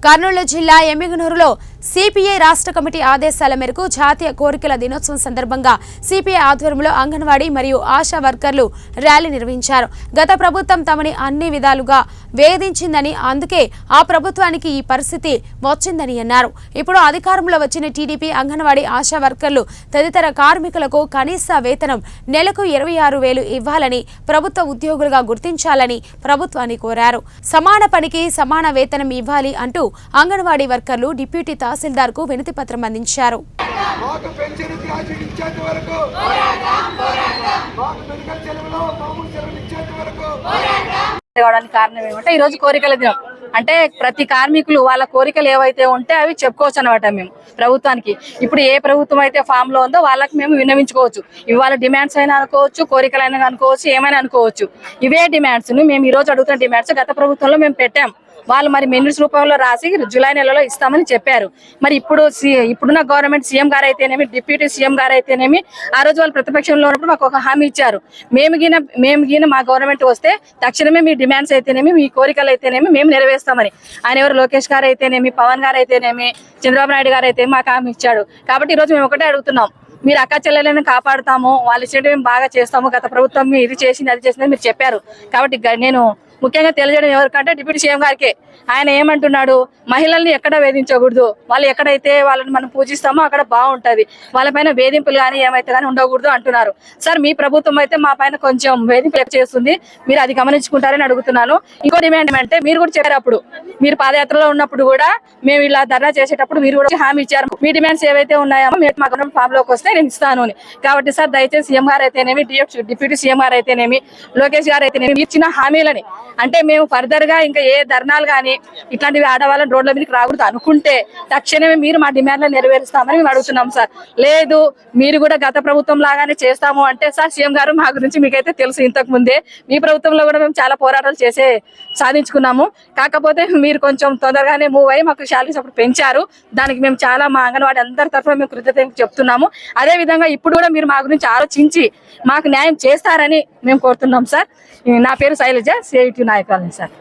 కర్నూలు జిల్లా ఎమ్మిగనూరులో సిపిఐ రాష్ట్ర కమిటీ ఆదేశాల మేరకు జాతీయ కోరికల దినోత్సవం సందర్భంగా సిపిఐ ఆధ్వర్యంలో అంగన్వాడీ మరియు ఆశా వర్కర్లు ర్యాలీ నిర్వహించారు. గత ప్రభుత్వం తమని అన్ని విధాలుగా వేధించిందని, అందుకే ఆ ప్రభుత్వానికి ఈ పరిస్థితి వచ్చిందని అన్నారు. ఇప్పుడు అధికారంలో వచ్చిన టీడీపీ అంగన్వాడీ ఆశా వర్కర్లు తదితర కార్మికులకు కనీస వేతనం నెలకు 26,000 ఇవ్వాలని, ప్రభుత్వ ఉద్యోగులుగా గుర్తించాలని ప్రభుత్వాన్ని కోరారు. సమాన పనికి సమాన వేతనం ఇవ్వాలి అంటూ అంగన్వాడీ వర్కర్లు డిప్యూటీ తహసీల్దార్ కు వినతి పత్రం అందించారు. కారణం ఏమంటే ఈ రోజు కోరికల దినం అంటే ప్రతి కార్మికులు వాళ్ళ కోరికలు ఏవైతే ఉంటే అవి చెప్పుకోవచ్చు అనమాట. మేము ప్రభుత్వానికి ఇప్పుడు ఏ ప్రభుత్వం అయితే ఫామ్ లో ఉందో వాళ్ళకి మేము విన్నవించుకోవచ్చు. ఇవాళ డిమాండ్స్ అయినా అనుకోవచ్చు, కోరికలైనా అనుకోవచ్చు, ఏమైనా అనుకోవచ్చు. ఇవే డిమాండ్స్ మేము ఈ రోజు అడుగుతున్న డిమాండ్స్ గత ప్రభుత్వంలో మేము పెట్టాం. వాళ్ళు మరి మినిట్స్ రూపంలో రాసి జూలై నెలలో ఇస్తామని చెప్పారు. మరి ఇప్పుడున్న గవర్నమెంట్ సీఎం గారు అయితేనేమి, డిప్యూటీ సీఎం గారు అయితేనేమి ఆ రోజు వాళ్ళు ప్రతిపక్షంలో ఉన్నప్పుడు మాకు ఒక హామీ ఇచ్చారు. మేము గిన మా గవర్నమెంట్ వస్తే తక్షణమే మీ డిమాండ్స్ అయితేనేమి, మీ కోరికలు అయితేనేమి మేము నెరవేరుస్తామని. ఆయన ఎవరు లోకేష్ గారు అయితేనేమి, పవన్ గారు అయితేనేమి, చంద్రబాబు నాయుడు గారు అయితే మాకు హామీ ఇచ్చాడు. కాబట్టి ఈ రోజు మేము ఒకటే అడుగుతున్నాం, మీరు అక్క చెల్లెలను కాపాడుతాము, వాళ్ళు ఇచ్చేటి మేము బాగా చేస్తాము, గత ప్రభుత్వం ఇది చేసింది అది చేసింది మీరు చెప్పారు. కాబట్టి నేను ముఖ్యంగా తెలియజేయడం ఎవరికంటే డిప్యూటీ సీఎం గారికే. ఆయన ఏమంటున్నాడు, మహిళల్ని ఎక్కడ వేధించకూడదు, వాళ్ళు ఎక్కడైతే వాళ్ళని మనం పూజిస్తామో అక్కడ బాగుంటది, వాళ్ళపైన వేధింపులు కానీ ఏమైతే కానీ ఉండకూడదు అంటున్నారు. సార్ మీ ప్రభుత్వం అయితే మా పైన కొంచెం వేధింపులు చేస్తుంది, మీరు అది గమనించుకుంటారని అడుగుతున్నాను. ఇంకో డిమాండ్ అంటే మీరు కూడా చెప్పారు, అప్పుడు మీరు పాదయాత్రలో ఉన్నప్పుడు కూడా మేము ఇలా ధర్నా చేసేటప్పుడు మీరు కూడా హామీ ఇచ్చారు, మీ డిమాండ్స్ ఏవైతే ఉన్నాయో మా గవర్నమెంట్ ఫామ్ లోకి వస్తే నేను ఇస్తాను అని. కాబట్టి సార్ దయచేసి సీఎం గారు అయితేనేమి, డిప్యూటీ సీఎం గారు అయితేనేమి, లోకేష్ గారు అయితేనేమి ఇచ్చిన హామీలని అంటే మేము ఫర్దర్ గా ఇంకా ఏ ధర్నాలు కానీ ఇట్లాంటివి ఆడవాళ్ళని రోడ్ల మీదకి రాకూడదు అనుకుంటే తక్షణమే మీరు మా డిమాండ్లను నెరవేరుస్తామని మేము అడుగుతున్నాం సార్. లేదు మీరు కూడా గత ప్రభుత్వం లాగానే చేస్తాము అంటే సార్ సీఎం గారు మా గురించి మీకైతే తెలుసు, ఇంతకు ముందే మీ ప్రభుత్వంలో కూడా మేము చాలా పోరాటాలు సాధించుకున్నాము. కాకపోతే మీరు కొంచెం తొందరగానే మూవ్ అయ్యి మాకు శాలరీస్ అప్పుడు పెంచారు. దానికి మేము చాలా మా అంగన్వాడీ అందరి తరఫున మేము కృతజ్ఞతలు చెప్తున్నాము. అదే విధంగా ఇప్పుడు కూడా మీరు మా గురించి ఆలోచించి మాకు న్యాయం చేస్తారని మేము కోరుతున్నాం సార్. నా పేరు శైలజ, సిఐటి నాయకురాలిని సార్.